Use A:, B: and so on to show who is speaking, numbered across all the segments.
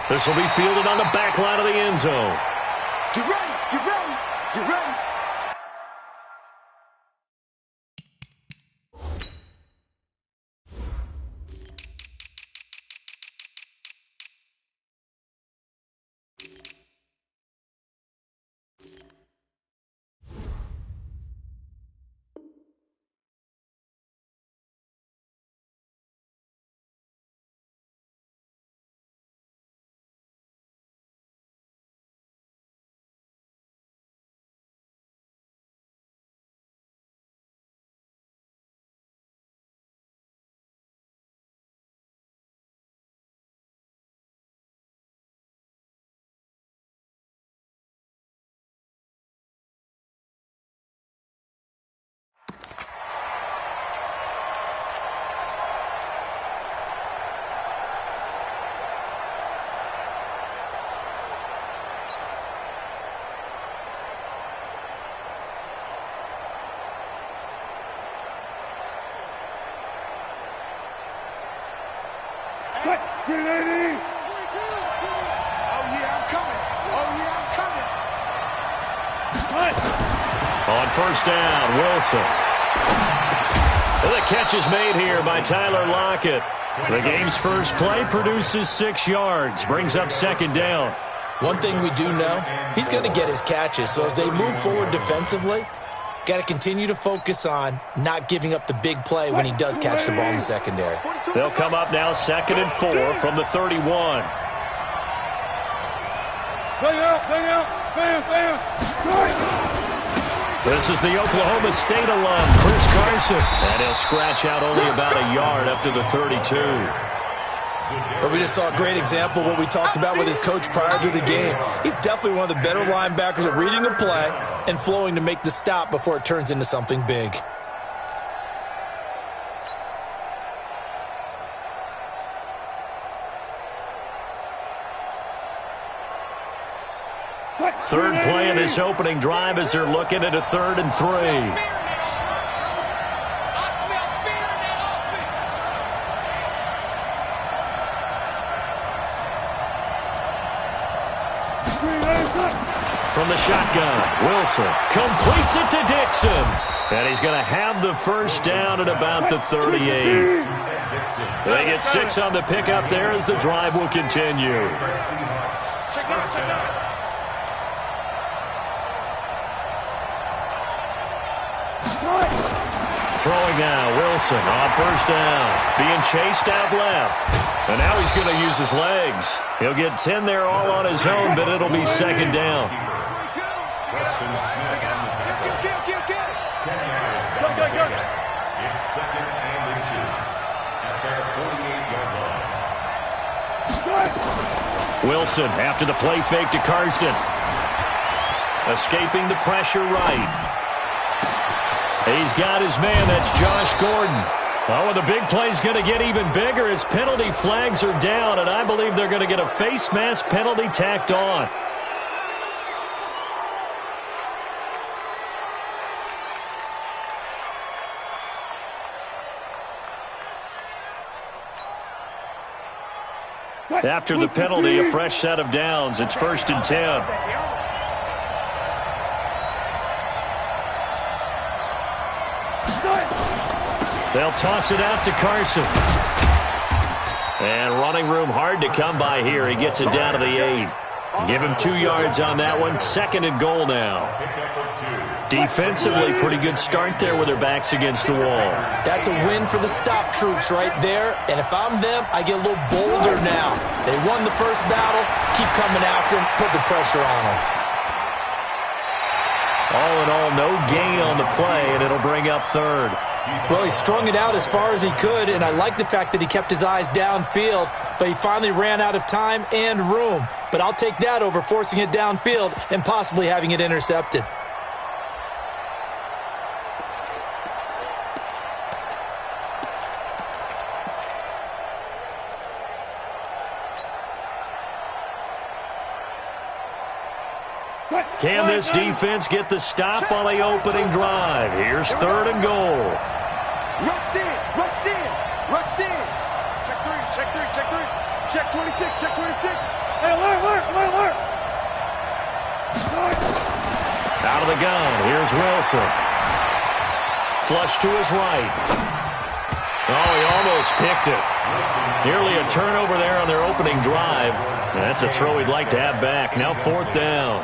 A: This will be fielded on the back line of the end zone.
B: Get ready, get ready, get ready.
C: Cut! 380!
B: Oh, yeah, I'm coming. Oh, yeah, I'm coming.
C: Cut!
A: On first down, Wilson. And the catch is made here by Tyler Lockett. The game's first play produces 6 yards, brings up second down.
D: One thing we do know, he's going to get his catches. So as they move forward defensively, got to continue to focus on not giving up the big play when he does catch the ball in the secondary.
A: They'll come up now 2nd and 4 from the 31.
C: Bang out! Bang out! Bam! Bam! Right!
A: This is the Oklahoma State alum, Chris Carson. And he'll scratch out only about a yard up to the 32.
D: But we just saw a great example of what we talked about with his coach prior to the game. He's definitely one of the better linebackers at reading a play and flowing to make the stop before it turns into something big.
A: Third play of this opening drive as they're looking at a 3rd and 3. From the shotgun, Wilson completes it to Dixon. And he's going to have the first down at about the 38. They get 6 on the pickup there as the drive will continue. Throwing now, Wilson on first down. Being chased out left. And now he's going to use his legs. He'll get 10 there all on his own, but it'll be second down.
E: It's second and inches at their 48-yard line.
A: Wilson after the play fake to Carson. Escaping the pressure right. He's got his man. That's Josh Gordon. Oh, and the big play's going to get even bigger as penalty flags are down, and I believe they're going to get a face mask penalty tacked on. After the penalty, a fresh set of downs. It's 1st and 10. They'll toss it out to Carson. And running room hard to come by here. He gets it down to the 8. Give him 2 yards on that one. 2nd and goal now. Defensively, pretty good start there with their backs against the wall.
D: That's a win for the stop troops right there. And if I'm them, I get a little bolder now. They won the first battle. Keep coming after them. Put the pressure on them.
A: All in all, no gain on the play, and it'll bring up 3rd.
D: Well, he strung it out as far as he could, and I like the fact that he kept his eyes downfield, but he finally ran out of time and room. But I'll take that over forcing it downfield and possibly having it intercepted.
A: Can this defense get the stop on the opening drive? Here's 3rd and goal.
B: Rush in, rush in, rush in. Check 3, check 3, check 3. Check 26, check 26.
C: Hey, alert.
A: Out of the gun, here's Wilson. Flush to his right. Oh, he almost picked it. Nearly a turnover there on their opening drive. That's a throw he'd like to have back. Now 4th down.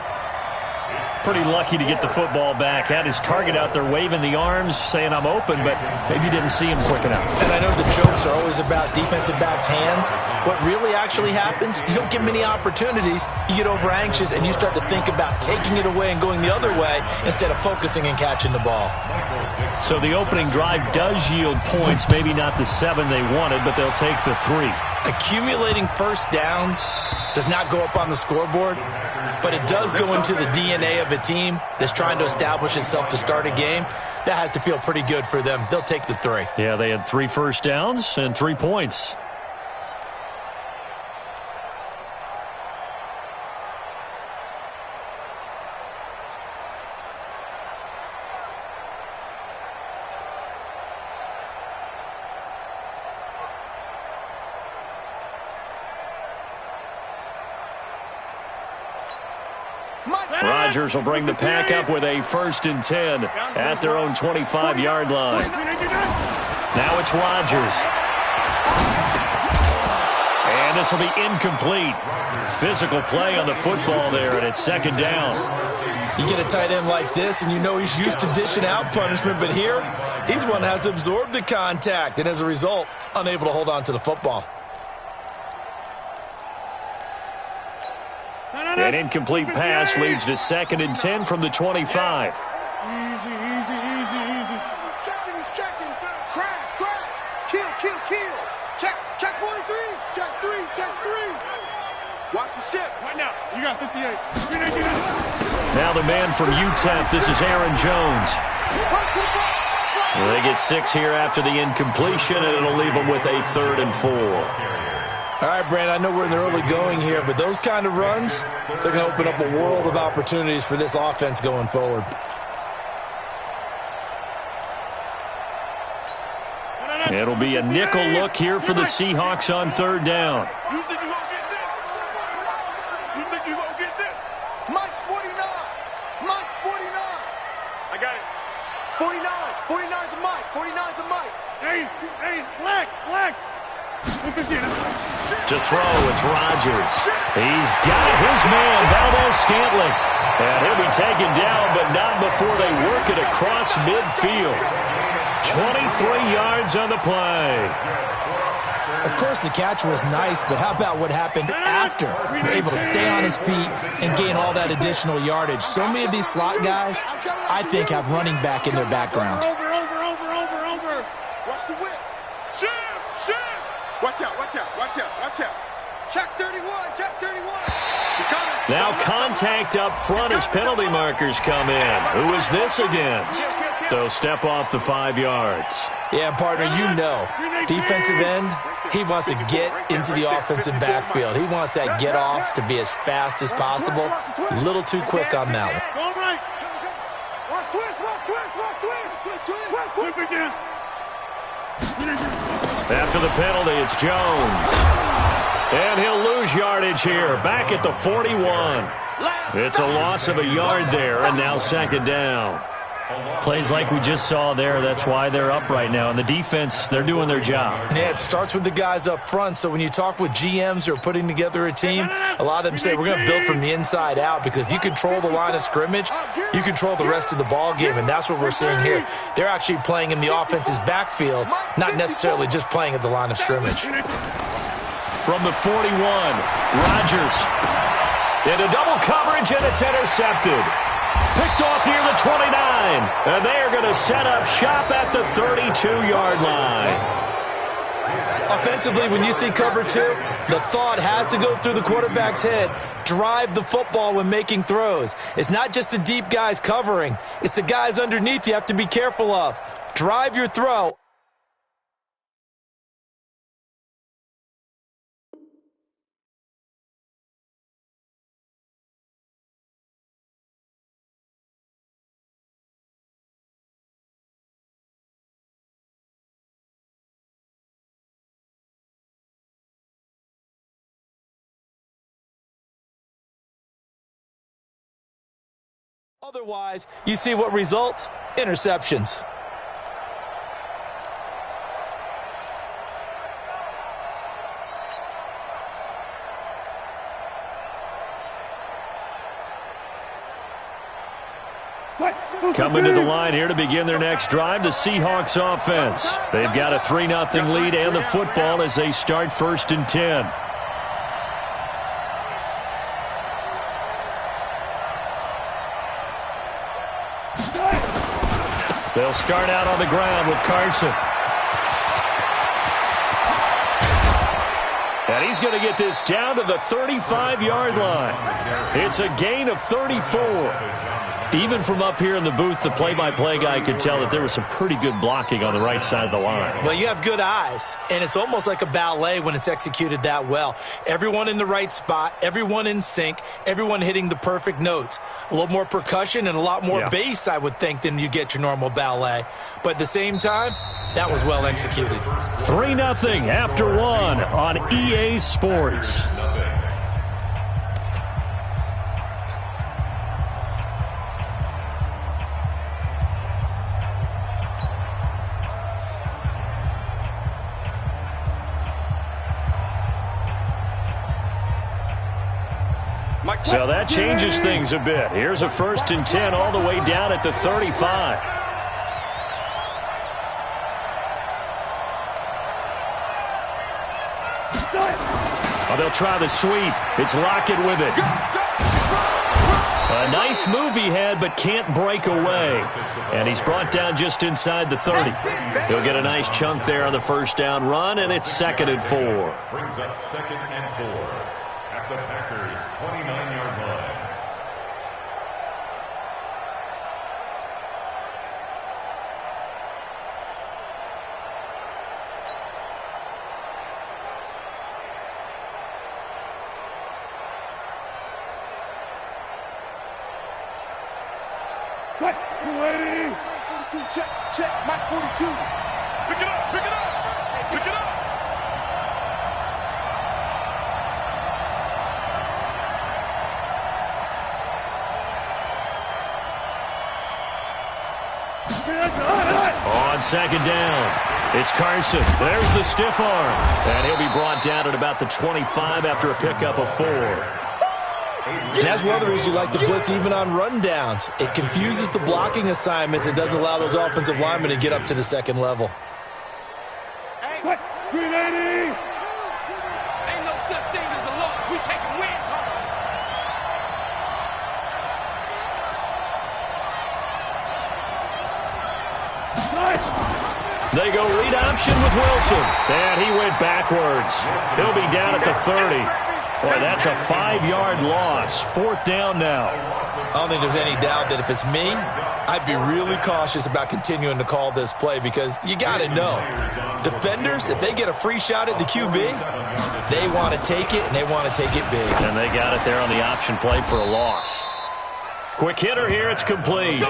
A: Pretty lucky to get the football back. Had his target out there waving the arms, saying I'm open, but maybe didn't see him quick enough.
D: And I know the jokes are always about defensive backs' hands. What really actually happens, you don't get many opportunities. You get over anxious and you start to think about taking it away and going the other way instead of focusing and catching the ball.
A: So the opening drive does yield points, maybe not the 7 they wanted, but they'll take the 3.
D: Accumulating first downs does not go up on the scoreboard, but it does go into the DNA of a team that's trying to establish itself to start a game. That has to feel pretty good for them. They'll take the 3.
A: Yeah, they had 3 first downs and 3 points. Rodgers will bring the pack up with a 1st and 10 at their own 25-yard line. Now it's Rodgers. And this will be incomplete. Physical play on the football there, and it's 2nd down.
D: You get a tight end like this, and you know he's used to dishing out punishment, but here, he's the one that has to absorb the contact, and as a result, unable to hold on to the football.
A: An incomplete pass leads to 2nd and 10 from the 25.
C: Easy.
B: He's checking. Crash. Kill. Check 43. Check 3. Watch the ship.
C: Right now. You got 58.
A: Now the man from UTEP, this is Aaron Jones. They get 6 here after the incompletion, and it'll leave them with a 3rd and 4.
D: All right, Brand, I know we're in the early going here, but those kind of runs, they're going to open up a world of opportunities for this offense going forward.
A: It'll be a nickel look here for the Seahawks on 3rd down.
C: You think you're going to get this?
B: Mike's 49. I got it. 49. 49 to Mike.
C: Hey, black.
A: To throw, it's Rodgers. He's got his man, Valdez-Scantling. And he'll be taken down, but not before they work it across midfield. 23 yards on the play.
D: Of course, the catch was nice, but how about what happened after? Able to stay on his feet and gain all that additional yardage. So many of these slot guys, I think, have running back in their background.
C: Over.
B: Watch the whip.
C: Shit.
B: Watch out. Check 31.
A: Now contact up front as penalty markers come in. Who is this against? They'll step off the 5 yards.
D: Yeah, partner, you know, defensive end, he wants to get into the offensive backfield. He wants that get off to be as fast as possible. A little too quick on that one.
C: Go right.
B: Watch twist.
C: Flip again.
A: After the penalty, it's Jones. And he'll lose yardage here, back at the 41. It's a loss of a yard there, and now 2nd down. Plays like we just saw there, that's why they're up right now. And the defense, they're doing their job.
D: Yeah, it starts with the guys up front. So when you talk with GMs who are putting together a team, a lot of them say we're going to build from the inside out, because if you control the line of scrimmage, you control the rest of the ball game, and that's what we're seeing here. They're actually playing in the offense's backfield, not necessarily just playing at the line of scrimmage.
A: From the 41, Rodgers into double coverage, and it's intercepted. Picked off near the 29, and they are going to set up shop at the 32-yard line.
D: Offensively, when you see cover 2, the thought has to go through the quarterback's head. Drive the football when making throws. It's not just the deep guys covering. It's the guys underneath you have to be careful of. Drive your throw. Otherwise, you see what results? Interceptions.
A: Coming to the line here to begin their next drive, the Seahawks offense. They've got a 3-0 lead and the football as they start 1st and 10. They'll start out on the ground with Carson. And he's going to get this down to the 35-yard line. It's a gain of 34. Even from up here in the booth, the play-by-play guy could tell that there was some pretty good blocking on the right side of the line.
D: Well, you have good eyes, and it's almost like a ballet when it's executed that well. Everyone in the right spot, everyone in sync, everyone hitting the perfect notes. A little more percussion and a lot more bass, I would think, than you get your normal ballet. But at the same time, that was well executed.
A: 3-0 after 1 on EA Sports. So that changes things a bit. Here's a 1st and 10 all the way down at the 35. Oh, they'll try the sweep. It's Lockett with it. A nice move he had, but can't break away. And he's brought down just inside the 30. He'll get a nice chunk there on the 1st down run, and it's 2nd and 4.
E: Brings up 2nd and 4 at the Packers' 29-yard line.
B: What? 42, check, Mike 42. Pick it up, pick it up, pick it up.
A: On 2nd down, it's Carson. There's the stiff arm. And he'll be brought down at about the 25 after a pickup of 4.
D: And that's one of the reasons you like to blitz even on rundowns. It confuses the blocking assignments. It doesn't allow those offensive linemen to get up to the 2nd level.
B: What? 380.
C: Ain't no such thing as a loss. We taking wins home.
A: They go read option with Wilson. And he went backwards. He'll be down at the 30. Boy, that's a 5-yard loss. 4th down now.
D: I don't think there's any doubt that if it's me, I'd be really cautious about continuing to call this play because you got to know, defenders, if they get a free shot at the QB, they want to take it, and they want to take it big.
A: And they got it there on the option play for a loss. Quick hitter here. It's complete.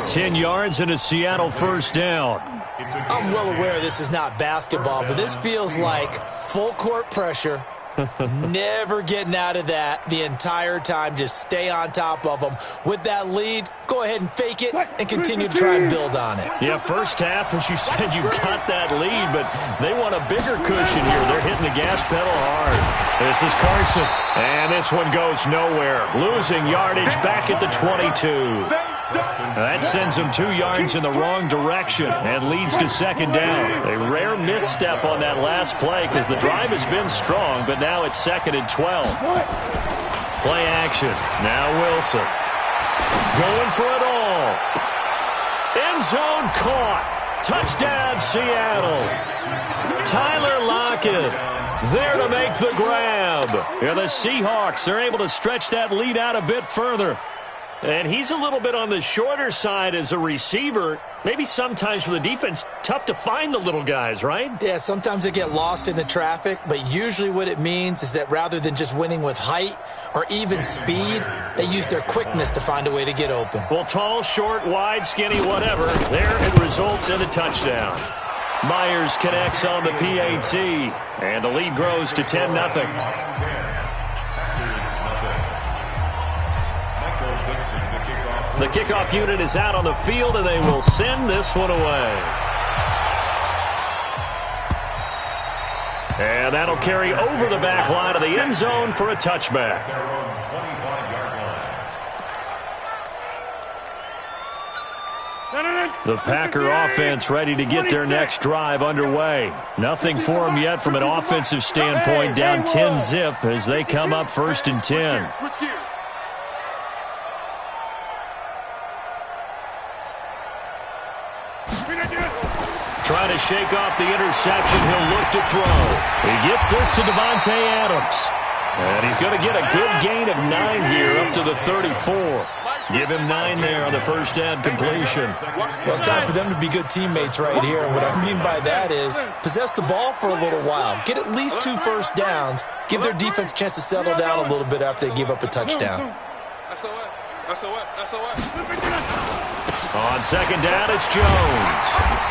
A: 10 yards and a Seattle 1st down.
D: I'm well aware this is not basketball, but this feels like full court pressure. Never getting out of that the entire time. Just stay on top of them. With that lead, go ahead and fake it and continue to try and build on it.
A: Yeah, 1st half, as you said, you've got that lead, but they want a bigger cushion here. They're hitting the gas pedal hard. This is Carson, and this one goes nowhere. Losing yardage back at the 22. That sends them 2 yards in the wrong direction and leads to 2nd down. A rare misstep on that last play because the drive has been strong, but now it's 2nd and 12. Play action. Now Wilson. Going for it all. End zone caught. Touchdown, Seattle. Tyler Lockett there to make the grab. And the Seahawks are able to stretch that lead out a bit further. And he's a little bit on the shorter side as a receiver. Maybe sometimes for the defense, tough to find the little guys, right?
D: Yeah, sometimes they get lost in the traffic, but usually what it means is that rather than just winning with height or even speed, they use their quickness to find a way to get open.
A: Well, tall, short, wide, skinny, whatever, there it results in a touchdown. Myers connects on the PAT, and the lead grows to 10-0. The kickoff unit is out on the field, and they will send this one away. And that'll carry over the back line of the end zone for a touchback. The Packer offense ready to get their next drive underway. Nothing for them yet from an offensive standpoint, down 10-zip as they come up 1st and 10.
B: Switch gears.
A: Trying to shake off the interception. He'll look to throw. He gets this to Devontae Adams. And he's going to get a good gain of 9 here up to the 34. Give him 9 there on the first down completion.
D: Well, it's time for them to be good teammates right here. And what I mean by that is possess the ball for a little while. Get at least 2 first downs. Give their defense a chance to settle down a little bit after they give up a touchdown.
A: On second down, it's Jones.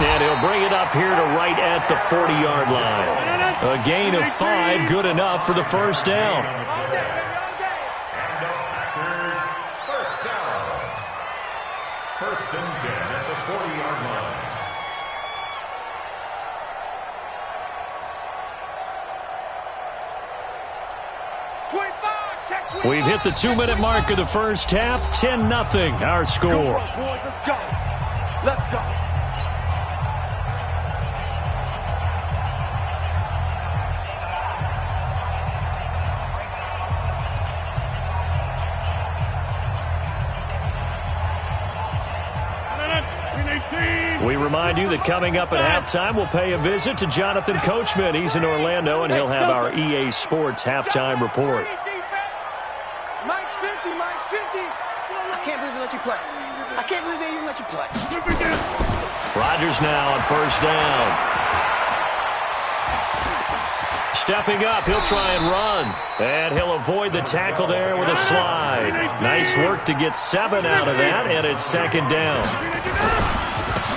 A: And he'll bring it up here to right at the 40-yard line. A gain of 5, good enough for the first down.
E: First and 10 at the 40-yard line.
A: We've hit the 2-minute mark of the first half. 10-0, our score.
B: Let's go. Let's go.
A: We remind you that coming up at halftime, we'll pay a visit to Jonathan Coachman. He's in Orlando, and he'll have our EA Sports halftime report.
F: Mike's 50, Mike's 50. I can't believe they let you play. I can't believe they even let you play.
A: Rodgers now on first down. Stepping up, he'll try and run. And he'll avoid the tackle there with a slide. Nice work to get 7 out of that, and it's second down.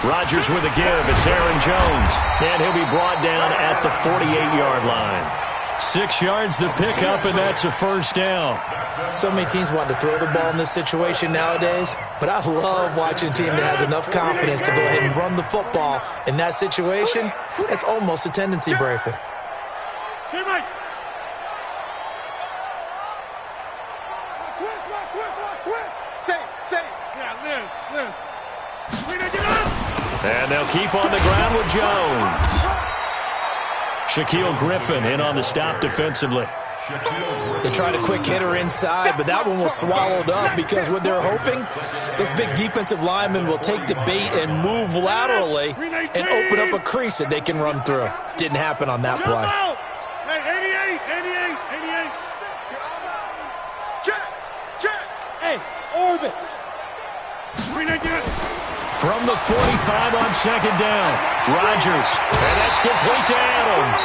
A: Rodgers with a give. It's Aaron Jones. And he'll be brought down at the 48-yard line. 6 yards the pickup, and that's a first down.
D: So many teams want to throw the ball in this situation nowadays, but I love watching a team that has enough confidence to go ahead and run the football. In that situation, it's almost a tendency breaker.
A: And they'll keep on the ground with Jones. Shaquille Griffin in on the stop defensively.
D: They tried a quick hitter inside, but that one was swallowed up because what they're hoping, those big defensive linemen will take the bait and move laterally and open up a crease that they can run through. Didn't happen on that play.
C: 88. Hey, orbit.
A: From the 45 on second down, Rodgers, and that's complete to Adams.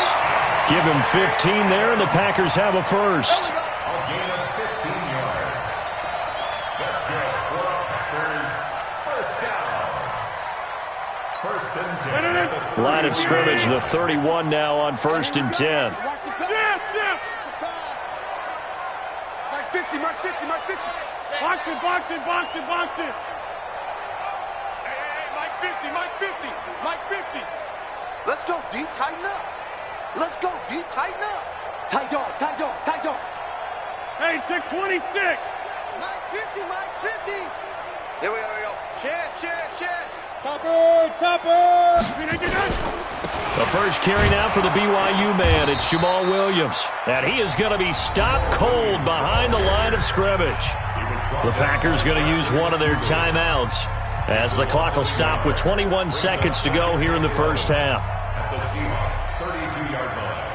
A: Give him 15 there, and the Packers have a first.
E: A gain of 15 yards. That's good for the Packers. First down. First and 10.
A: Line of scrimmage, the 31 now on first and 10.
B: Watch the pass. Mike's 50, Mike's 50, Mike's 50.
C: Box it.
B: Hey, Mike 50, Mike 50.
F: Let's go, D. Tighten up. Let's go, D. Tighten up. Tight dog.
C: Hey, check 26.
F: Mike 50, Mike 50. Here we go. Shit.
C: Topper.
A: The first carry now for the BYU man. It's Jamal Williams. And he is going to be stopped cold behind the line of scrimmage. The Packers going to use one of their timeouts as the clock will stop with 21 seconds to go here in the first half.
E: At the Seahawks 32-yard line.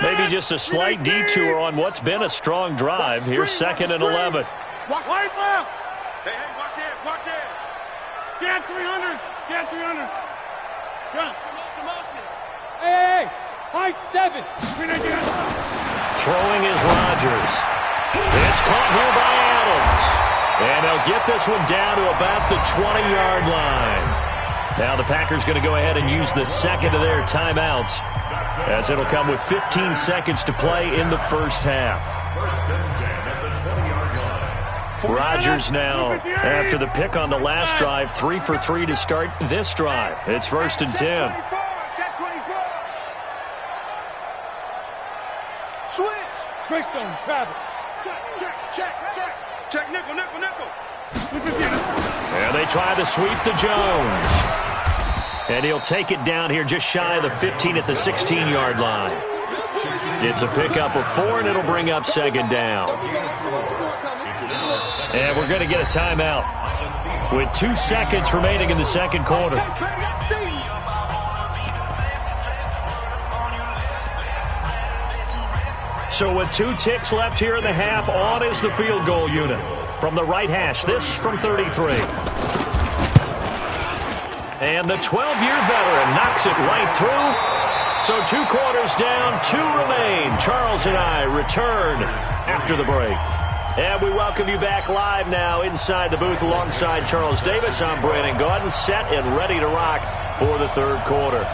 A: Maybe just a slight detour on what's been a strong drive. Here's second and 11.
C: Wipe out.
B: Hey, watch it.
C: Get 300. Hey, high 7.
A: Throwing is Rodgers. It's caught here by Adams. And they'll get this one down to about the 20-yard line. Now the Packers going to go ahead and use the second of their timeouts, as it'll come with 15 seconds to play in the first half. Rodgers now, after the pick on the last drive, 3 for 3 to start this drive. It's 1st and 10.
F: Switch.
C: Greystone, travel.
B: Check, nickel.
A: And they try to sweep to Jones. And he'll take it down here just shy of the 15 at the 16-yard line. It's a pickup of 4, and it'll bring up 2nd down. And we're going to get a timeout with 2 seconds remaining in the second quarter. So with 2 ticks left here in the half, on is the field goal unit. From the right hash, this from 33. And the 12-year veteran knocks it right through. So 2 quarters down, 2 remain. Charles and I return after the break. And we welcome you back live now inside the booth alongside Charles Davis. I'm Brandon Gaudin, set and ready to rock for the third quarter.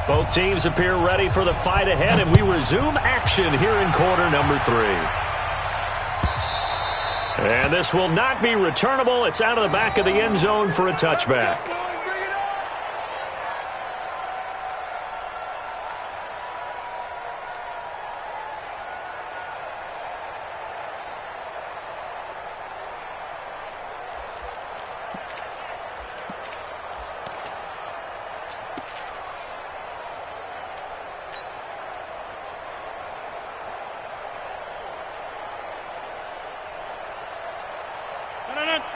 A: Both teams appear ready for the fight ahead, and we resume action here in quarter number 3. And this will not be returnable. It's out of the back of the end zone for a touchback.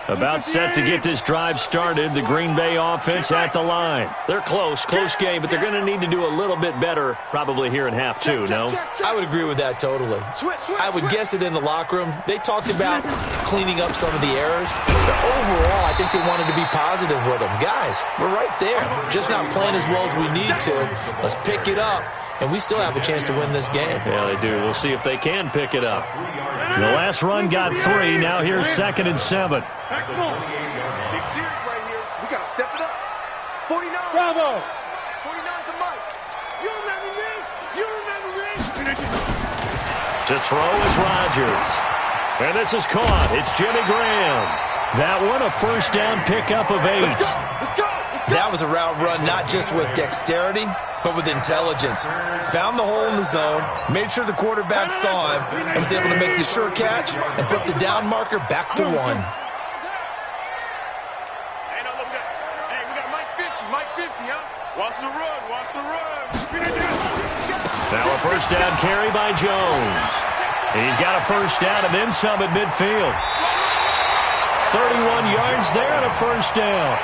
A: About set to get this drive started. The Green Bay offense at the line. They're close game, but they're going to need to do a little bit better probably here in half 2, no?
D: I would agree with that totally. I would guess it in the locker room. They talked about cleaning up some of the errors, but overall, I think they wanted to be positive with them. Guys, we're right there. Just not playing as well as we need to. Let's pick it up, and we still have a chance to win this game.
A: Yeah, they do. We'll see if they can pick it up. The last run got 3. Now here's 2nd and 7.
B: Big series right here. We got to step it up. 49.
C: Bravo.
B: 49's the mic. You remember me? You remember me?
A: To throw is Rodgers. And this is caught. It's Jimmy Graham. That one a first down pickup of 8.
B: Let's go.
D: That was a route run not just with dexterity, but with intelligence. Found the hole in the zone, made sure the quarterback saw him, and was able to make the sure catch and flip the down marker back to 1.
B: Hey, no, look at that. Hey, we got Mike 50, huh? Watch the run.
A: Now a first down carry by Jones. He's got a first down and then some at midfield. 31 yards there and a first down.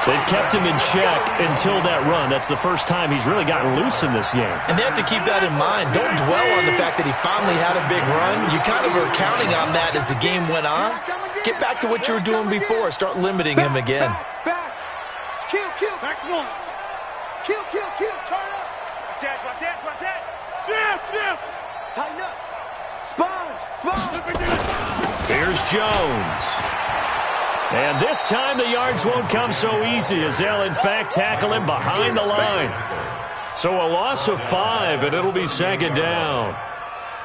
A: They've kept him in check until that run. That's the first time he's really gotten loose in this game.
D: And they have to keep that in mind. Don't dwell on the fact that he finally had a big run. You kind of were counting on that as the game went on. Get back to what you were doing before. Start limiting him again.
F: Back. Kill.
C: Back 1.
F: Kill. Turn up.
B: Watch that.
C: Jim.
F: Tighten up. Sponge.
A: Here's Jones. And this time the yards won't come so easy as they'll, in fact, tackle him behind the line. So a loss of 5, and it'll be 2nd down.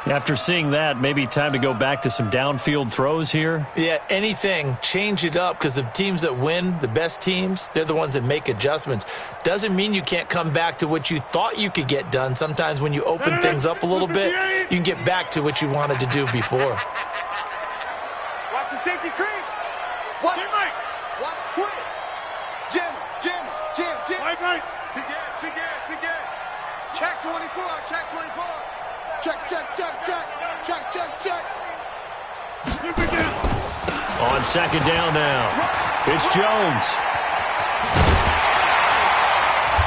A: After seeing that, maybe time to go back to some downfield throws here?
D: Yeah, anything. Change it up, because the teams that win, the best teams, they're the ones that make adjustments. Doesn't mean you can't come back to what you thought you could get done. Sometimes when you open things up a little bit, you can get back to what you wanted to do before.
B: Watch the safety creep.
F: Watch twins. Jim.
C: Right.
B: Big ass.
F: Check 24. Check.
A: On 2nd down now, it's Jones.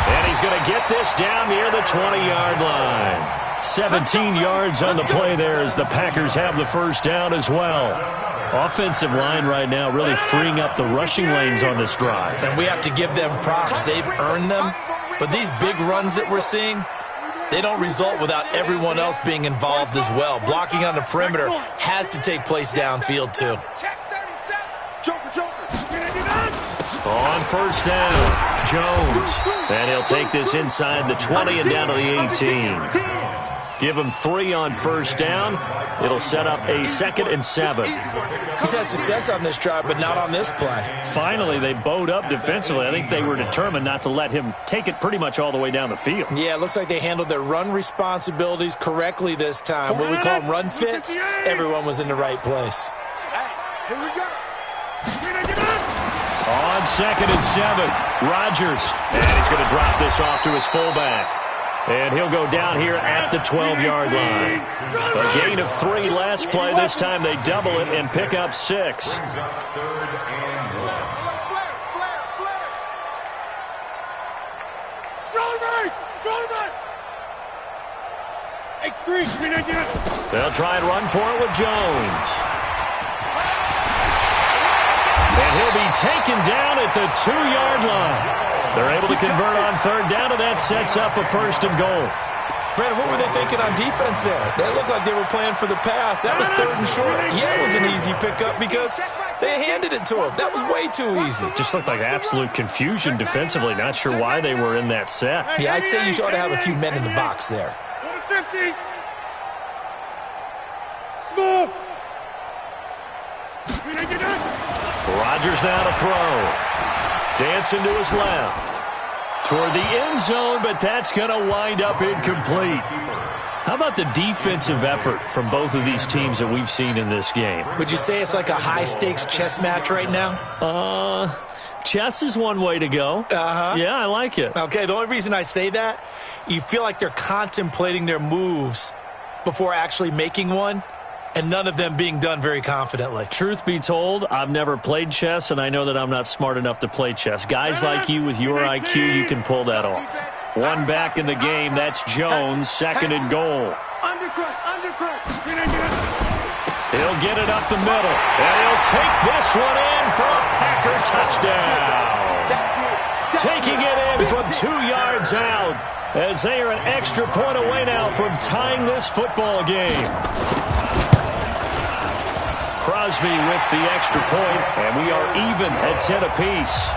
A: And he's going to get this down near the 20-yard line. 17 yards on the play there as the Packers have the first down as well. Offensive line right now really freeing up the rushing lanes on this drive.
D: And we have to give them props. They've earned them. But these big runs that we're seeing, they don't result without everyone else being involved as well. Blocking on the perimeter has to take place downfield too.
A: On first down, Jones. And he'll take this inside the 20 and down to the 18. Give him 3 on first down. It'll set up a 2nd and 7.
D: He's had success on this drive, but not on this play.
A: Finally, they bowed up defensively. I think they were determined not to let him take it pretty much all the way down the field.
D: Yeah, it looks like they handled their run responsibilities correctly this time. What we call them run fits, everyone was in the right place.
F: Here we go.
A: On 2nd and 7, Rodgers. And he's going to drop this off to his fullback. And he'll go down here at the 12-yard line. A gain of 3 last play. This time they double it and pick up 6.
C: They'll
A: try and run for it with Jones. And he'll be taken down at the 2-yard line. They're able to convert on 3rd down, and that sets up a 1st and goal.
D: Brandon, what were they thinking on defense there? They looked like they were playing for the pass. That was 3rd and short. Yeah, it was an easy pickup because they handed it to him. That was way too easy.
A: Just looked like absolute confusion defensively. Not sure why they were in that set.
D: Yeah, I'd say you ought to have a few men in the box there.
C: Small.
A: Rodgers now to throw. Dancing to his left. Toward the end zone, but that's going to wind up incomplete. How about the defensive effort from both of these teams that we've seen in this game?
D: Would you say it's like a high-stakes chess match right now?
A: Chess is one way to go. Yeah, I like it.
D: Okay, the only reason I say that, you feel like they're contemplating their moves before actually making one, and none of them being done very confidently.
A: Truth be told, I've never played chess, and I know that I'm not smart enough to play chess. Guys like you with your IQ, you can pull that off. 1 back in the game. That's Jones, 2nd and goal. He'll get it up the middle, and he'll take this one in for a Packer touchdown. Taking it in from 2 yards out, as they are an extra point away now from tying this football game. Crosby with the extra point, and we are even at 10 apiece.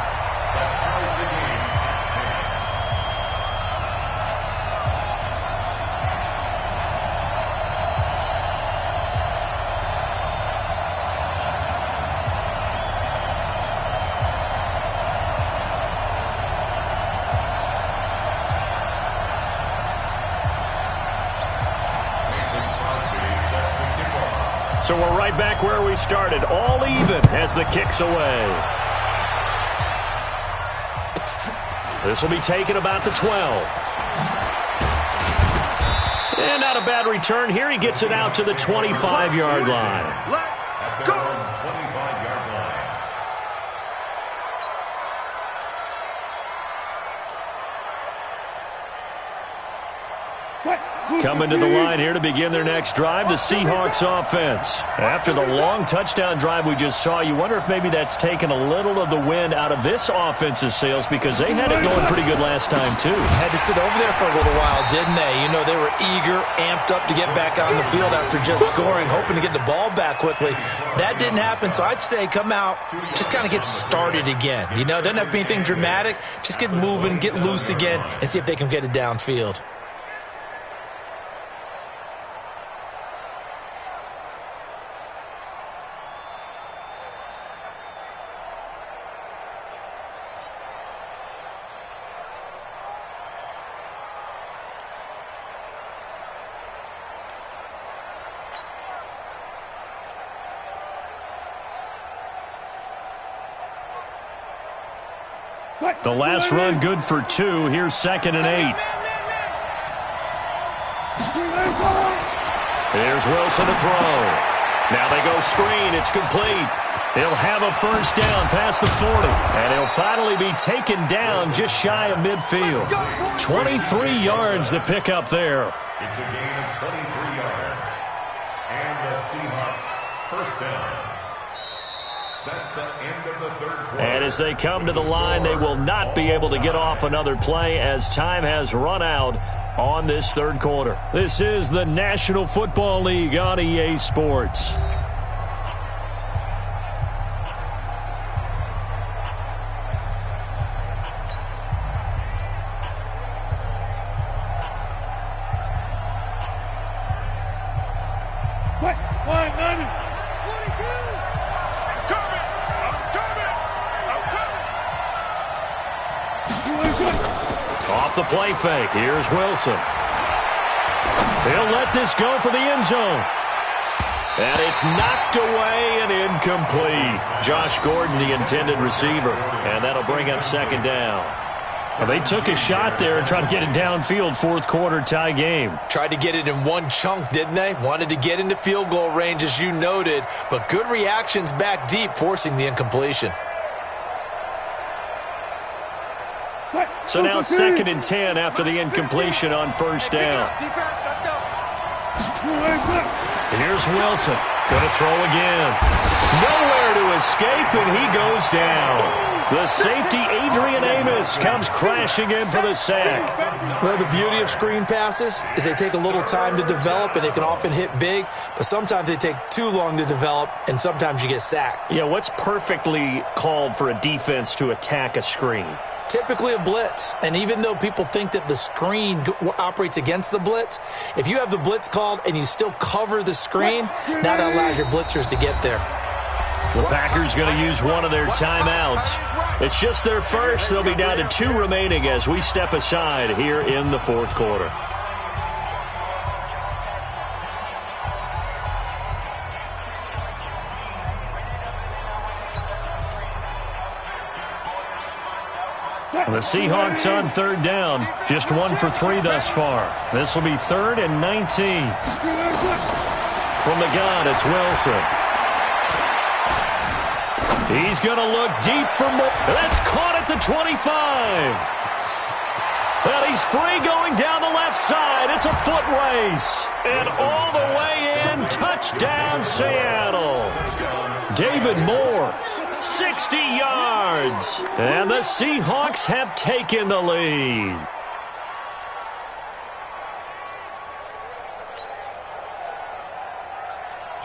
A: So we're right back where we started, all even as the kick's away. This will be taken about the 12. And not a bad return here. He gets it out to the 25-yard line.
F: Let's go.
E: 25-yard line.
A: Coming to the line here to begin their next drive, the Seahawks offense. After the long touchdown drive we just saw, you wonder if maybe that's taken a little of the wind out of this offense's sails because they had it going pretty good last time, too.
D: Had to sit over there for a little while, didn't they? You know, they were eager, amped up to get back on the field after just scoring, hoping to get the ball back quickly. That didn't happen, so I'd say come out, just kind of get started again. You know, doesn't have to be anything dramatic. Just get moving, get loose again, and see if they can get it downfield.
A: The last run good for 2. Here's 2nd and 8. Here's Wilson to throw. Now they go screen. It's complete. He'll have a first down past the 40, and he'll finally be taken down just shy of midfield. 23 yards to pick up there.
E: It's a gain of 23 yards. And the Seahawks first down. That's the end of the third quarter.
A: And as they come to the line, they will not be able to get off another play as time has run out on this third quarter. This is the National Football League on EA Sports. Off the play fake. Here's Wilson. He'll let this go for the end zone. And it's knocked away and incomplete. Josh Gordon, the intended receiver. And that'll bring up second down. Well, they took a shot there and tried to get it downfield, fourth quarter tie game.
D: Tried to get it in one chunk, didn't they? Wanted to get into field goal range, as you noted, but good reactions back deep, forcing the incompletion.
A: So now 2nd and 10 after the incompletion on first down.
F: Defense, let's go.
A: Here's Wilson. Going to throw again. Nowhere to escape, and he goes down. The safety, Adrian Amos, comes crashing in for the sack.
D: Well, the beauty of screen passes is they take a little time to develop, and they can often hit big, but sometimes they take too long to develop, and sometimes you get sacked.
A: Yeah, what's perfectly called for a defense to attack a screen?
D: Typically a blitz, and even though people think that the screen operates against the blitz, if you have the blitz called and you still cover the screen, now that allows your blitzers to get there.
A: The Packers going to use one of their timeouts. It's just their first. They'll be down to 2 remaining as we step aside here in the fourth quarter. And the Seahawks on third down, just 1 for 3 thus far. This will be 3rd and 19. From the gun, it's Wilson. He's going to look deep for more. That's caught at the 25. Well, he's free going down the left side. It's a foot race. And all the way in, touchdown Seattle. David Moore. 60 yards. And the Seahawks have taken the lead.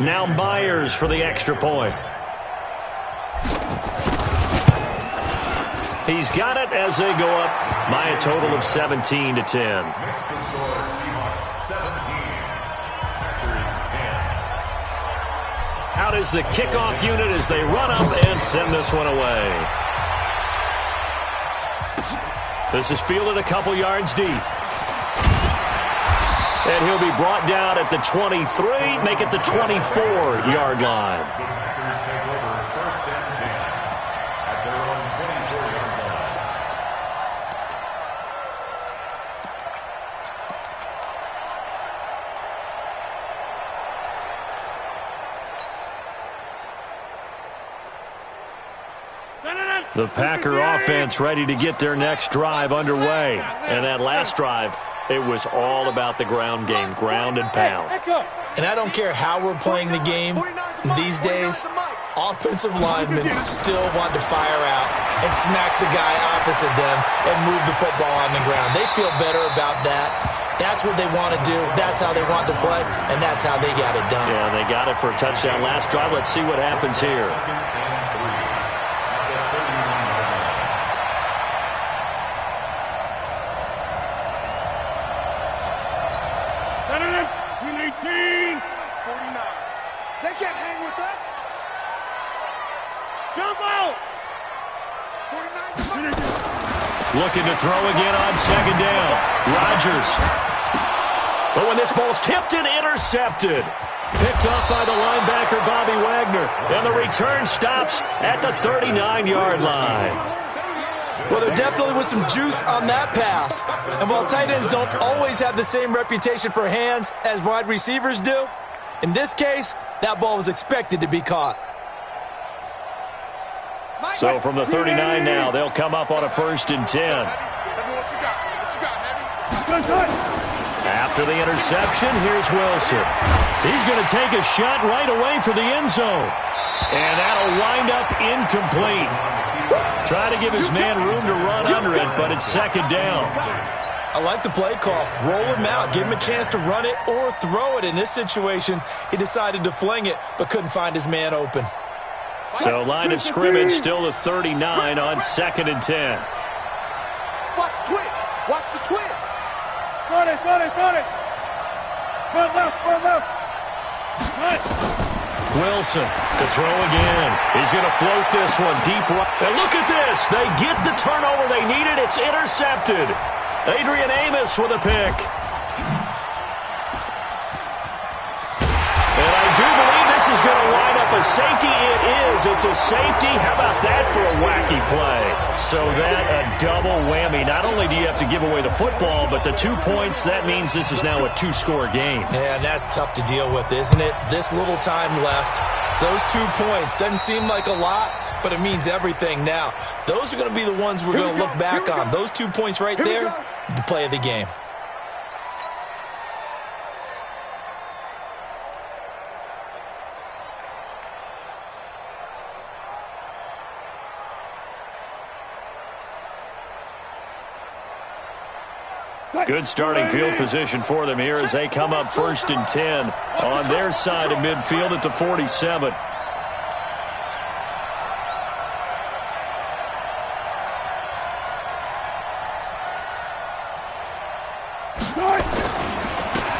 A: Now Myers for the extra point. He's got it as they go up by a total of 17 to 10.
E: Makes the score Seahawks 17. Packers 10.
A: Out is the kickoff unit as they run up and send this one away. This is fielded a couple yards deep. And he'll be brought down at the 23, make it the 24-yard line.
E: The Packers take over 1st and 10 at their own 24-yard line.
A: The Packer offense ready to get their next drive underway. And that last drive, it was all about the ground game, ground and pound.
D: And I don't care how we're playing the game these days, offensive linemen still want to fire out and smack the guy opposite them and move the football on the ground. They feel better about that. That's what they want to do. That's how they want to play, and that's how they got it done.
A: Yeah, they got it for a touchdown last drive. Let's see what happens here.
F: They can't hang with us.
C: Jump out!
F: 49.
A: Looking to throw again on second down. Rodgers. But when this ball's tipped and intercepted. Picked off by the linebacker, Bobby Wagner. And the return stops at the 39-yard line.
D: Well, there definitely was some juice on that pass. And while tight ends don't always have the same reputation for hands as wide receivers do, in this case, that ball was expected to be caught.
A: So from the 39 now, they'll come up on a 1st and 10. After the interception, here's Wilson. He's going to take a shot right away for the end zone. And that'll wind up incomplete. Try to give his man room to run under it, but it's 2nd down.
D: I like the play call. Roll him out. Give him a chance to run it or throw it. In this situation, he decided to fling it, but couldn't find his man open.
A: So line of scrimmage still the 39 on 2nd and 10.
F: Watch the twist. Watch the twist.
C: Got it. Front left. Right.
A: Wilson to throw again. He's going to float this one deep right. And look at this. They get the turnover they needed. It's intercepted. Adrian Amos with a pick. And I do believe this is going to line up a safety. It is. It's a safety. How about that for a wacky play? So that a double whammy. Not only do you have to give away the football, but the 2 points, that means this is now a 2-score game.
D: Yeah, and that's tough to deal with, isn't it? This little time left. Those 2 points. Doesn't seem like a lot, but it means everything now. Those are going to be the ones we're going to look back on. Those 2 points right there, the play of the game.
A: Good starting field position for them here as they come up 1st and 10 on their side of midfield at the 47.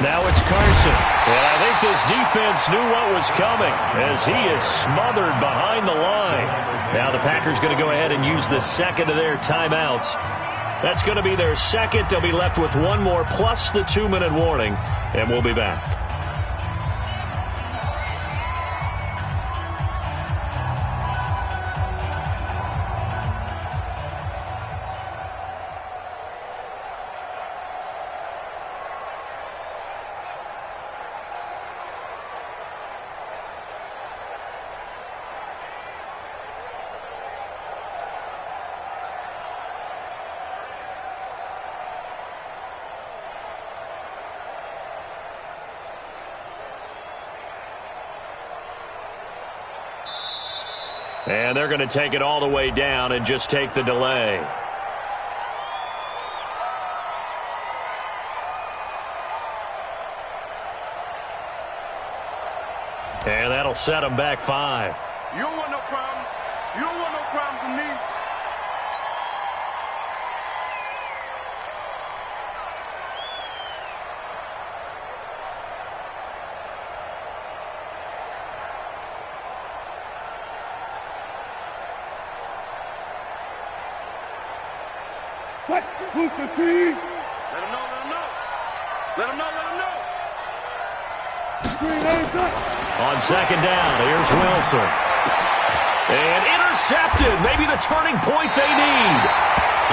A: Now it's Carson. And I think this defense knew what was coming as he is smothered behind the line. Now the Packers going to go ahead and use the 2nd of their timeouts. That's going to be their 2nd. They'll be left with 1 more plus the 2-minute warning, and we'll be back. And they're going to take it all the way down and just take the delay. And that'll set them back 5.
B: You don't want no problem. You don't want no problem with me.
C: What? Who's the team?
B: Let him know, let him know. Let him know, let him know.
C: Green hands up.
A: On 2nd down, here's Wilson. And intercepted. Maybe the turning point they need.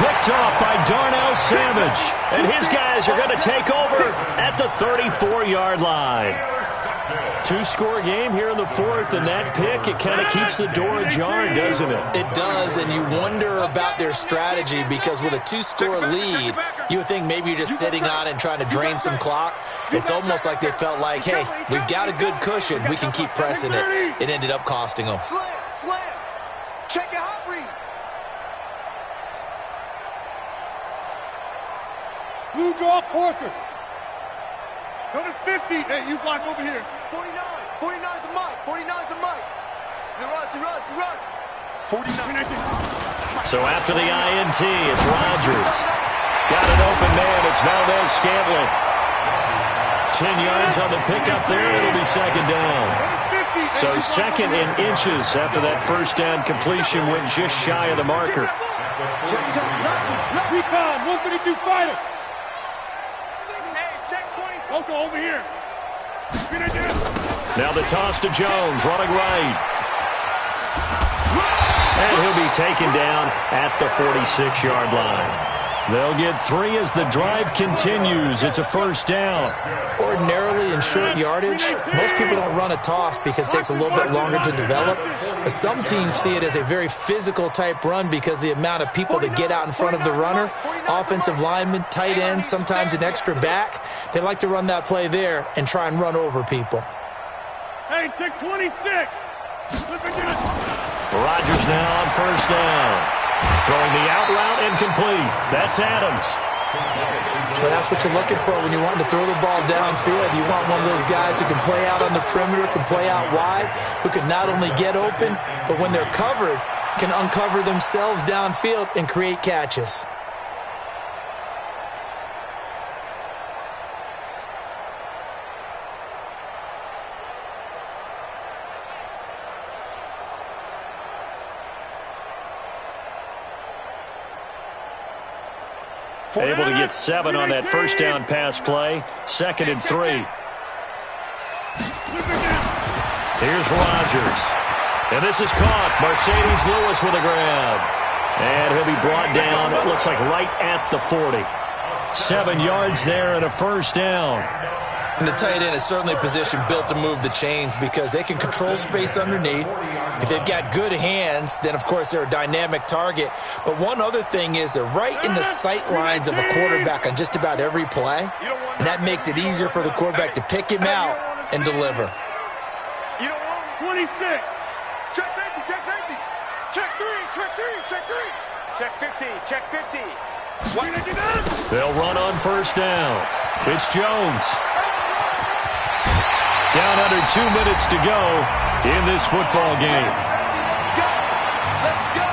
A: Picked off by Darnell Savage. And his guys are going to take over at the 34-yard line. 2-score game here in the 4th, and that pick, it kind of keeps the door ajar, doesn't it?
D: It does, and you wonder about their strategy because with a 2-score lead, you would think maybe you're just sitting on it and trying to drain some clock. It's almost like they felt like, hey, we've got a good cushion. We can keep pressing it. It ended up costing them.
F: Slam. Check your hot read.
C: Blue draw Corker. Go to 50. Hey, you block over here.
F: 49 the mic. 49 the mic. He runs.
B: 49.
A: So after the INT, it's Rodgers. Got an open man. It's Valdez Scantling. 10 yards on the pickup there. It'll be 2nd down. So 2nd in inches after that 1st down completion went just shy of the marker.
C: Recon, 152 fighter. Okay, over here.
A: Now the toss to Jones, running right. And he'll be taken down at the 46-yard line. They'll get 3 as the drive continues. It's a first down.
D: Ordinarily in short yardage, most people don't run a toss because it takes a little bit longer to develop. But some teams see it as a very physical type run because the amount of people that get out in front of the runner, offensive linemen, tight ends, sometimes an extra back, they like to run that play there and try and run over people.
C: Hey, take 26.
A: Rodgers now on first down. Throwing the out route incomplete. That's Adams.
D: Well, that's what you're looking for when you want to throw the ball downfield. You want one of those guys who can play out on the perimeter, can play out wide, who can not only get open, but when they're covered, can uncover themselves downfield and create catches.
A: Able to get 7 on that first down pass play. 2nd and 3. Here's Rodgers. And this is caught. Mercedes Lewis with a grab. And he'll be brought down, it looks like right at the 40. 7 yards there and a first down.
D: And the tight end is certainly a position built to move the chains because they can control space underneath. If they've got good hands, then, of course, they're a dynamic target. But one other thing is they're right in the sight lines of a quarterback on just about every play, and that makes it easier for the quarterback to pick him out and deliver.
C: You don't want 26.
F: Check safety, check safety. Check 3, check 3, check 3. Check 50, check 50.
C: What did you do?
A: They'll run on first down. It's Jones. Down under 2 minutes to go in this football game.
F: Let's go.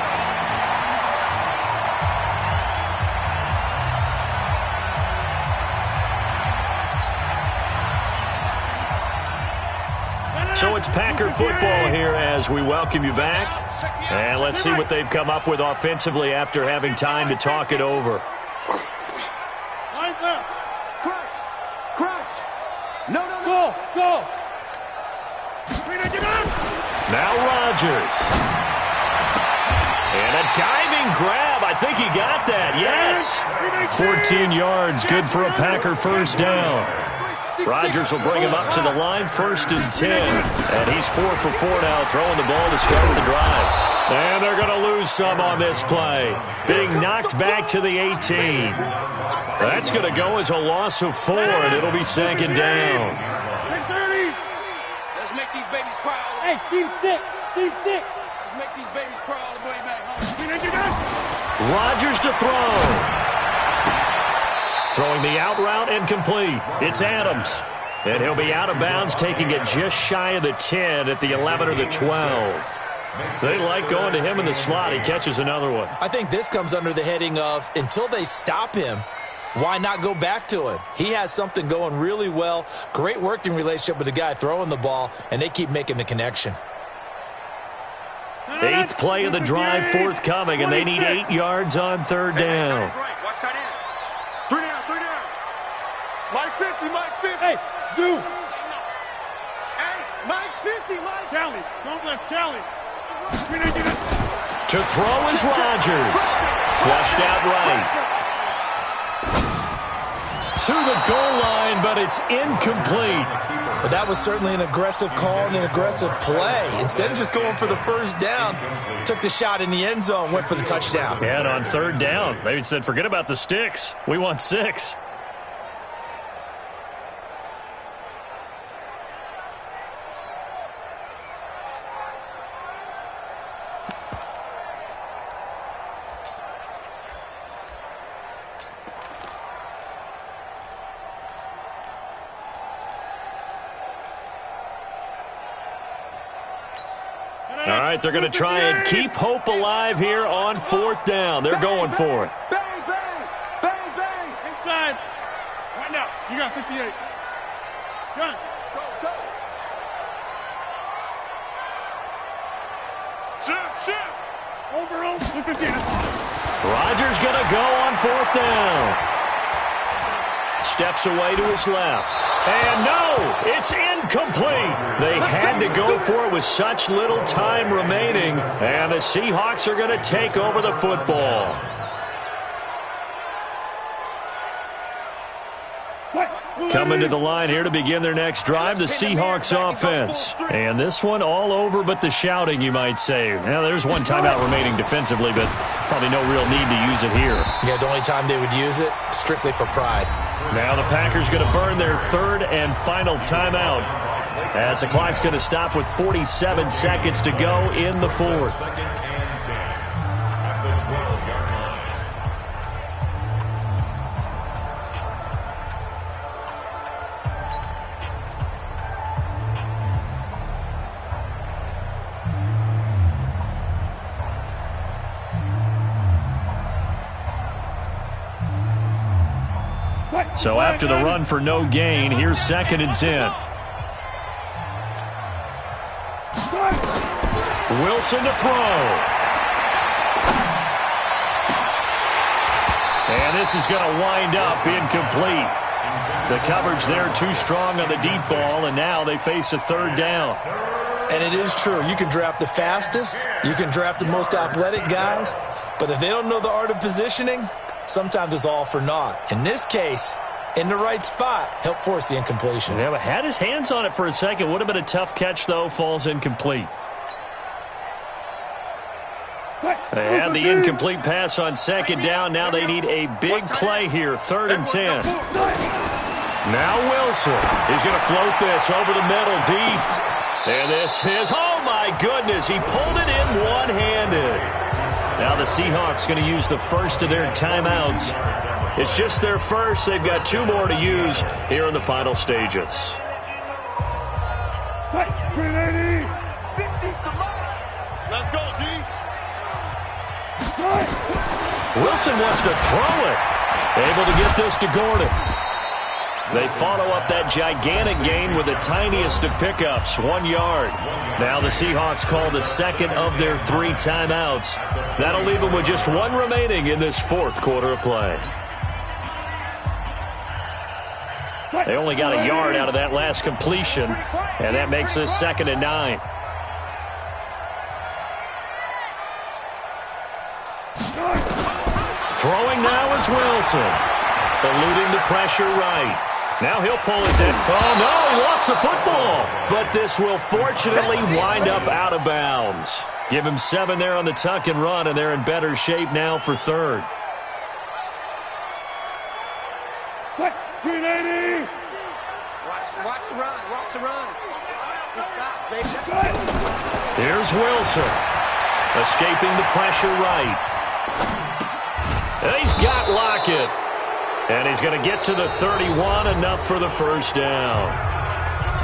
A: So it's Packer football here as we welcome you back. And let's see what they've come up with offensively after having time to talk it over.
C: Line left.
F: Crunch. No.
C: Go.
A: Now Rodgers. And a diving grab. I think he got that. Yes. 14 yards. Good for a Packer first down. Rodgers will bring him up to the line. 1st and 10. And he's 4 for 4 now, throwing the ball to start the drive. And they're going to lose some on this play. Being knocked back to the 18. That's going to go as a loss of 4, and it'll be 2nd down.
F: Let's make these babies cry.
C: Hey, Steve 6.
F: Let's make these babies cry all the way back home.
A: Rodgers to throw. Throwing the out route incomplete. It's Adams. And he'll be out of bounds, taking it just shy of the 10 at the 11 or the 12. They like going to him in the slot. He catches another one.
D: I think this comes under the heading of until they stop him, why not go back to him? He has something going really well. Great working relationship with the guy throwing the ball, and they keep making the connection.
A: 8th play of the drive forthcoming, and they need 8 yards on 3rd down.
F: Watch tight end. 3 down.
C: Mike 50. Hey, Zoo.
F: Hey, Mike's 50, Mike.
C: Callie. Don't let Callie.
A: To throw is Rodgers. Flushed out right. To the goal line, but it's incomplete.
D: But that was certainly an aggressive call and an aggressive play. Instead of just going for the first down, took the shot in the end zone, went for the touchdown.
A: And on 3rd down, they said, forget about the sticks. We want 6. All right, they're going to try and keep hope alive here on 4th down. They're going for it.
F: Bang.
C: Inside. Right now. You got 58. John.
F: Go.
C: Shift. Over. 58.
A: Rodgers going to go on 4th down. Steps away to his left. And no, it's incomplete. They had to go for it with such little time remaining. And the Seahawks are going to take over the football. Coming to the line here to begin their next drive, the Seahawks offense. And this one all over but the shouting, you might say. Now, there's one timeout remaining defensively, but probably no real need to use it here.
D: Yeah, the only time they would use it, strictly for pride.
A: Now the Packers going to burn their third and final timeout as the clock's going to stop with 47 seconds to go in the fourth. So after the run for no gain, here's 2nd and 10. Wilson to throw. And this is going to wind up incomplete. The coverage there too strong on the deep ball, and now they face a 3rd down.
D: And it is true. You can draft the fastest, you can draft the most athletic guys, but if they don't know the art of positioning, sometimes it's all for naught. In this case, in the right spot, help force the incompletion.
A: Yeah, but had his hands on it for a second. Would have been a tough catch, though. Falls incomplete. They had the incomplete pass on 2nd down. Now they need a big play here. 3rd and 10. Now Wilson. He's going to float this over the middle deep. And this is, oh my goodness, he pulled it in one-handed. Now the Seahawks going to use the first of their timeouts. It's just their first. They've got 2 more to use here in the final stages.
B: Let's go, D.
A: Wilson wants to throw it. Able to get this to Gordon. They follow up that gigantic gain with the tiniest of pickups, 1 yard. Now the Seahawks call the second of their 3 timeouts. That'll leave them with just 1 remaining in this 4th quarter of play. They only got a yard out of that last completion, and that makes this 2nd and 9. Throwing now is Wilson. Eluding the pressure right. Now he'll pull it in. Oh, no, he lost the football. But this will fortunately wind up out of bounds. Give him 7 there on the tuck and run, and they're in better shape now for 3rd.
C: Screen 80.
F: Watch the run. Watch the run. This side, baby.
A: Here's Wilson. Escaping the pressure right. And he's got Lockett. And he's going to get to the 31, enough for the 1st down.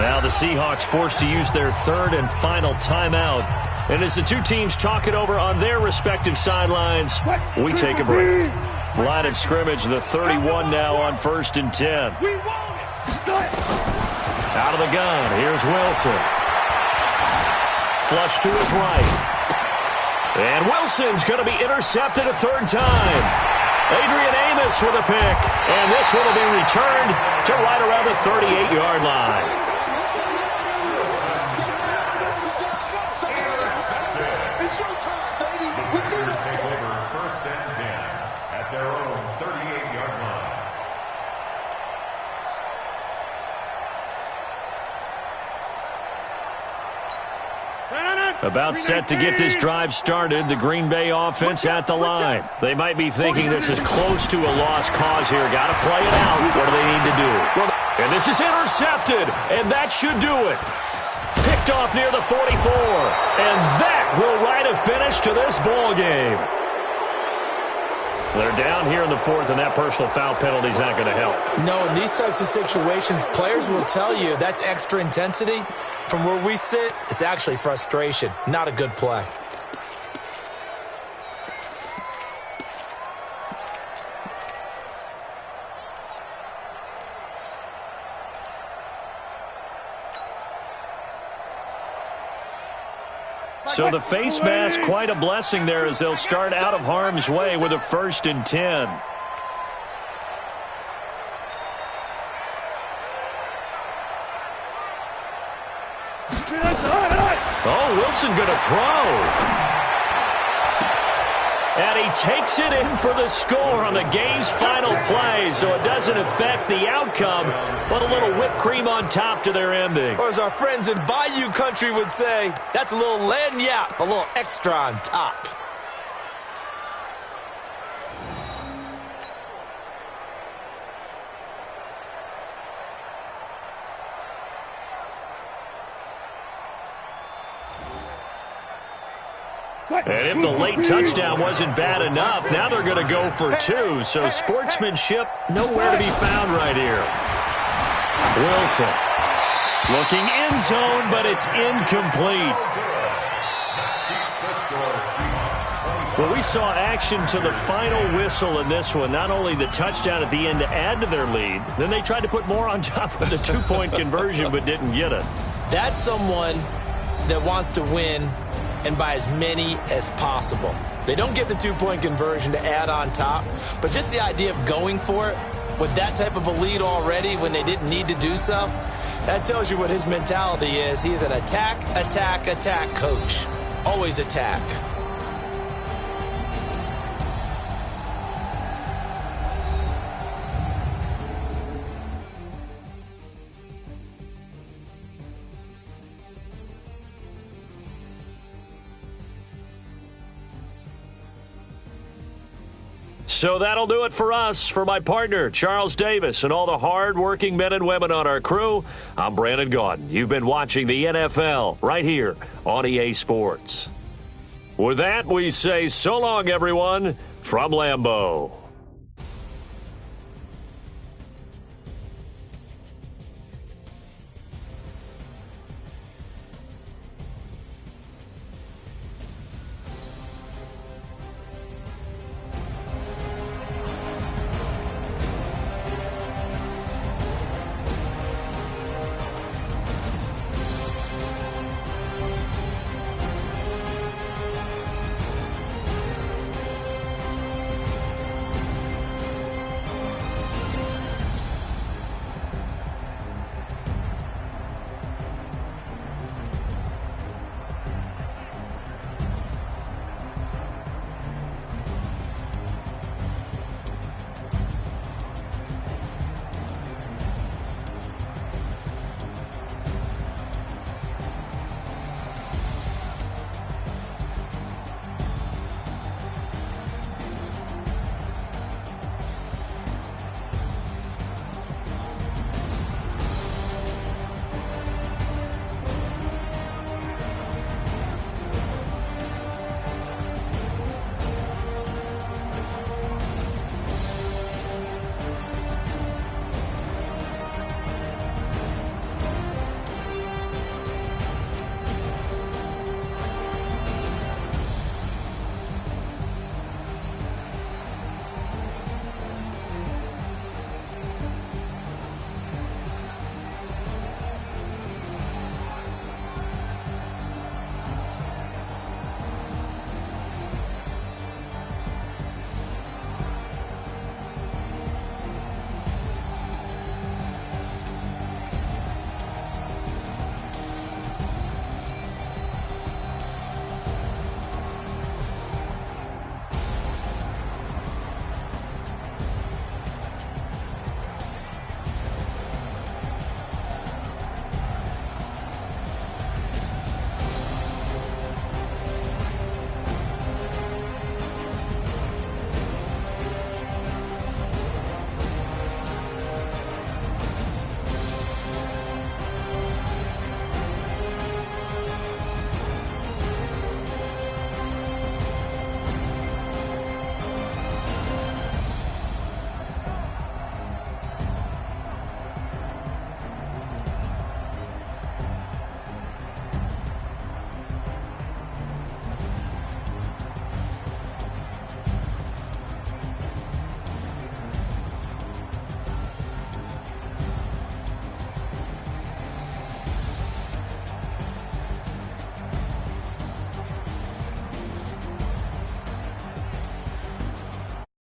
A: Now the Seahawks forced to use their 3rd and final timeout. And as the 2 teams talk it over on their respective sidelines, we take a break. Line of scrimmage, the 31 now on 1st and 10. Out of the gun, here's Wilson. Flush to his right. And Wilson's going to be intercepted a 3rd time. Adrian Amos with a pick. And this one will be returned to right around the 38-yard line.
B: It's showtime, baby. We did it. Take over 1st and 10 at their own 38-yard line.
A: About set to get this drive started, the Green Bay offense at the line. They might be thinking this is close to a lost cause here. Got to play it out. What do they need to do? And this is intercepted, and that should do it. Picked off near the 44, and that will write a finish to this ball game. They're down here in the 4th, and that personal foul penalty is not going to help.
D: No, in these types of situations, players will tell you that's extra intensity. From where we sit, it's actually frustration, not a good play.
A: So the face mask, quite a blessing there as they'll start out of harm's way with a 1st and 10. Oh, Wilson going to throw. And he takes it in for the score on the game's final play, so it doesn't affect the outcome, but a little whipped cream on top to their ending.
D: Or as our friends in Bayou Country would say, that's a little lagniappe, a little extra on top.
A: And if the late touchdown wasn't bad enough, now they're going to go for two. So sportsmanship nowhere to be found right here. Wilson looking end zone, but it's incomplete. Well, we saw action to the final whistle in this one. Not only the touchdown at the end to add to their lead, then they tried to put more on top of the two-point conversion but didn't get it.
D: That's someone that wants to win and by as many as possible. They don't get the two-point conversion to add on top, but just the idea of going for it with that type of a lead already when they didn't need to do so, that tells you what his mentality is. He is an attack, attack, attack coach. Always attack.
A: So that'll do it for us. For my partner, Charles Davis, and all the hard-working men and women on our crew, I'm Brandon Gaudin. You've been watching the NFL right here on EA Sports. With that, we say so long, everyone, from Lambeau.